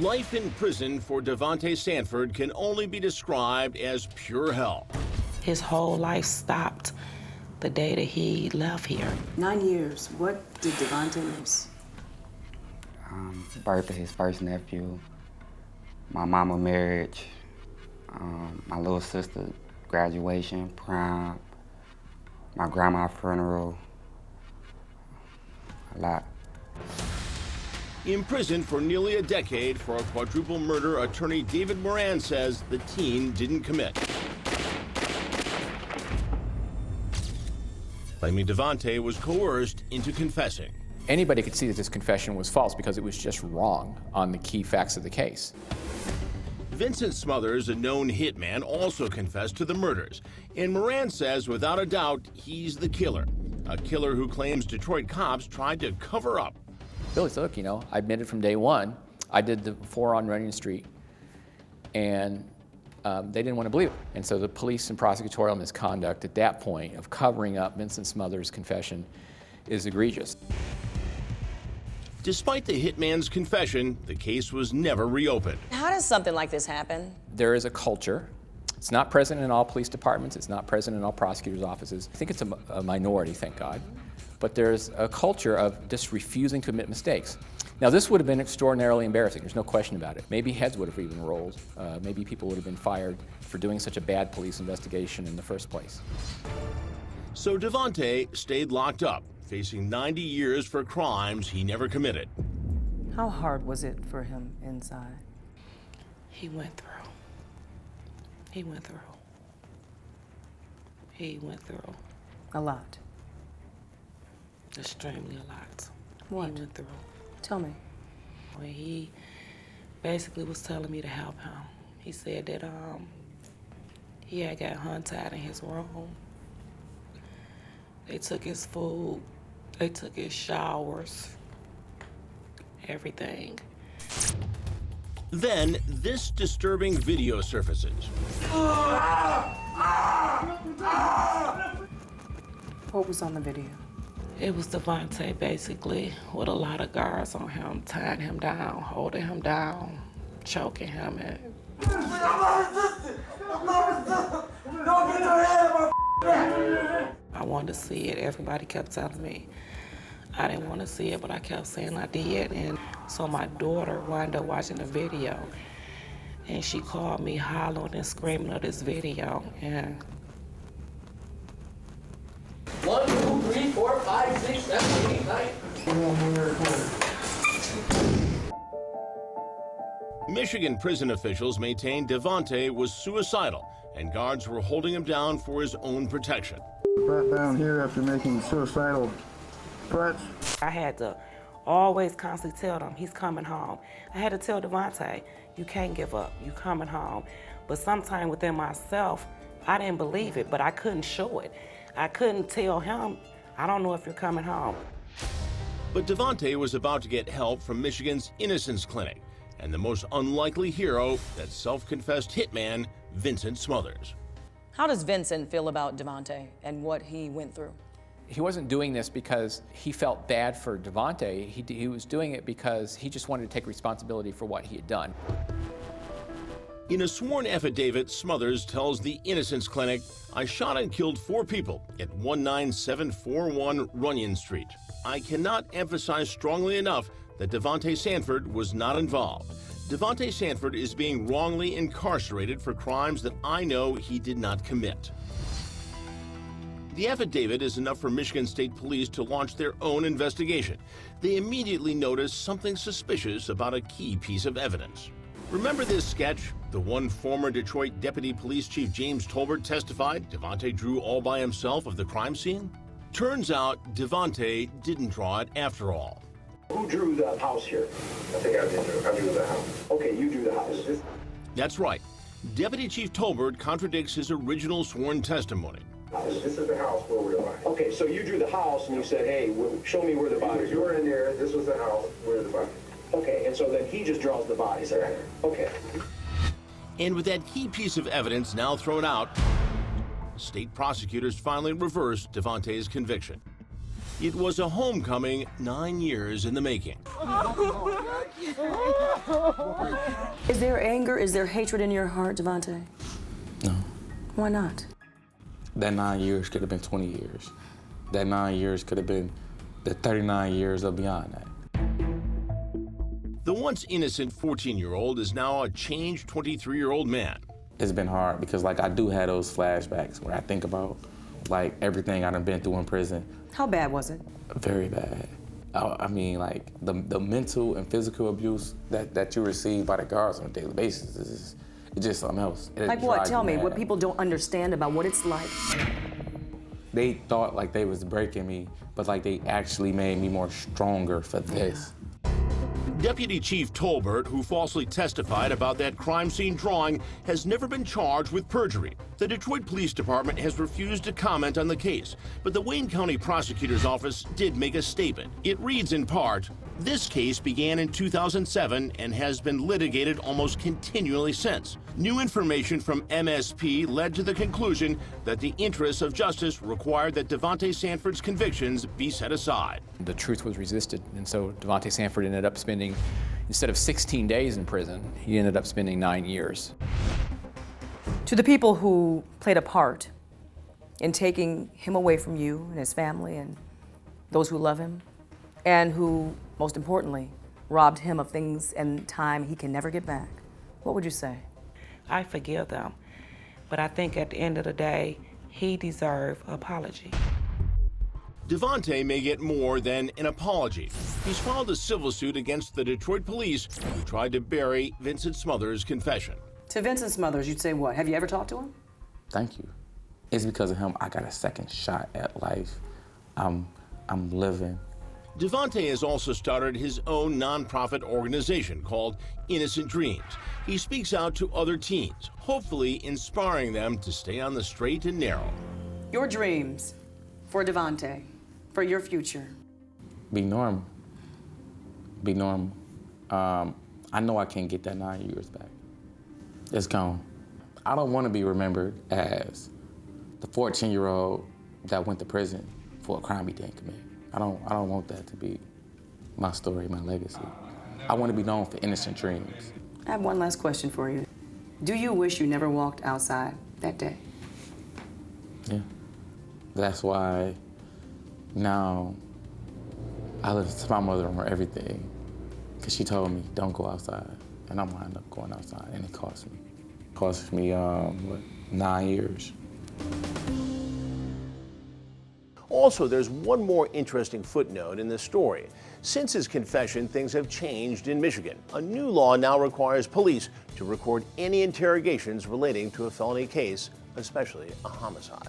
Life in prison for Davonte Sanford can only be described as pure hell. His whole life stopped the day that he left here. 9 years. What did Davonte miss? Birth of his first nephew, my mama marriage, my little sister graduation, prom, my grandma funeral, a lot. Imprisoned for nearly a decade for a quadruple murder, attorney David Moran says the teen didn't commit. Claiming Davonte was coerced into confessing. Anybody could see that this confession was false because it was just wrong on the key facts of the case. Vincent Smothers, a known hitman, also confessed to the murders. And Moran says, without a doubt, he's the killer. A killer who claims Detroit cops tried to cover up. Billy said, look, I admitted from day one, I did the 4 on Runyon Street, and they didn't want to believe it. And so the police and prosecutorial misconduct at that point of covering up Vincent Smothers' confession is egregious. Despite the hitman's confession, the case was never reopened. How does something like this happen? There is a culture. It's not present in all police departments. It's not present in all prosecutors' offices. I think it's a minority, thank God. But there's a culture of just refusing to admit mistakes. Now, this would have been extraordinarily embarrassing. There's no question about it. Maybe heads would have even rolled. Maybe people would have been fired for doing such a bad police investigation in the first place. So Davonte stayed locked up, facing 90 years for crimes he never committed. How hard was it for him inside? He went through. He went through. He went through. A lot. Extremely a lot. What? He went through. Tell me. When he basically was telling me to help him. He said that he had got hunted in his room. They took his food. They took his showers. Everything. Then this disturbing video surfaces. What was on the video? It was Davonte basically with a lot of guards on him, tying him down, holding him down, choking him. And I wanted to see it. Everybody kept telling me I didn't want to see it, but I kept saying I did. And so my daughter wound up watching the video, and she called me hollering and screaming at this video. And 1, 2, 3, 4, 5, 6, 7, 8, 9. Michigan prison officials maintained Davonte was suicidal, and guards were holding him down for his own protection. Brought down here after making suicidal threats. I had to always constantly tell them, he's coming home. I had to tell Davonte, you can't give up, you coming home. But sometime within myself, I didn't believe it, but I couldn't show it. I couldn't tell him, I don't know if you're coming home. But Davonte was about to get help from Michigan's Innocence Clinic, and the most unlikely hero, that self-confessed hitman, Vincent Smothers. How does Vincent feel about Davonte and what he went through? He wasn't doing this because he felt bad for Davonte. He was doing it because he just wanted to take responsibility for what he had done. In a sworn affidavit, Smothers tells the Innocence Clinic, I shot and killed 4 people at 19741 Runyon Street. I cannot emphasize strongly enough that Davonte Sanford was not involved. Davonte Sanford is being wrongly incarcerated for crimes that I know he did not commit. The affidavit is enough for Michigan State Police to launch their own investigation. They immediately notice something suspicious about a key piece of evidence. Remember this sketch? The one former Detroit Deputy Police Chief James Tolbert testified Davonte drew all by himself of the crime scene? Turns out Davonte didn't draw it after all. Who drew the house here? I think I did. I drew the house. Okay, you drew the house. That's right. Deputy Chief Tolbert contradicts his original sworn testimony. This is the house where we're lying. Okay, so you drew the house and you said, hey, show me where the bodies were. You were in there. This was the house where the bodies. Okay, and so then he just draws the bodies there. Okay. And with that key piece of evidence now thrown out, state prosecutors finally reversed Davonte's conviction. It was a homecoming 9 years in the making. Is there anger, is there hatred in your heart, Davonte? No. Why not? That 9 years could have been 20 years. That 9 years could have been the 39 years or beyond that. The once innocent 14-year-old is now a changed 23-year-old man. It's been hard because like I do have those flashbacks where I think about like everything I done been through in prison. How bad was it? Very bad. I mean, like the mental and physical abuse that you receive by the guards on a daily basis is it's just something else. Like what? Tell me what people don't understand about what it's like. They thought like they was breaking me, but like they actually made me more stronger for this. Deputy Chief Tolbert, who falsely testified about that crime scene drawing, has never been charged with perjury. The Detroit Police Department has refused to comment on the case, but the Wayne County Prosecutor's Office did make a statement. It reads in part, "This case began in 2007 and has been litigated almost continually since. New information from MSP led to the conclusion that the interests of justice required that Davonte Sanford's convictions be set aside." The truth was resisted, and so Davonte Sanford ended up spending, instead of 16 days in prison, he ended up spending 9 years. To the people who played a part in taking him away from you and his family and those who love him, and who, most importantly, robbed him of things and time he can never get back, what would you say? I forgive them, but I think at the end of the day, he deserves an apology. Davonte may get more than an apology. He's filed a civil suit against the Detroit police who tried to bury Vincent Smothers' confession. To Vincent Smothers, you'd say what? Have you ever talked to him? Thank you. It's because of him I got a second shot at life. I'm living. Davonte has also started his own nonprofit organization called Innocent Dreams. He speaks out to other teens, hopefully inspiring them to stay on the straight and narrow. Your dreams for Davonte, for your future. Be normal. Be normal. I know I can't get that 9 years back. It's gone. I don't want to be remembered as the 14-year-old that went to prison for a crime he didn't commit. I don't want that to be my story, my legacy. I want to be known for innocent dreams. I have one last question for you. Do you wish you never walked outside that day? Yeah. That's why now I listen to my mother on everything, because she told me, don't go outside. And I wound up going outside, and it cost me. It cost me, 9 years. Also, there's one more interesting footnote in this story. Since his confession, things have changed in Michigan. A new law now requires police to record any interrogations relating to a felony case, especially a homicide.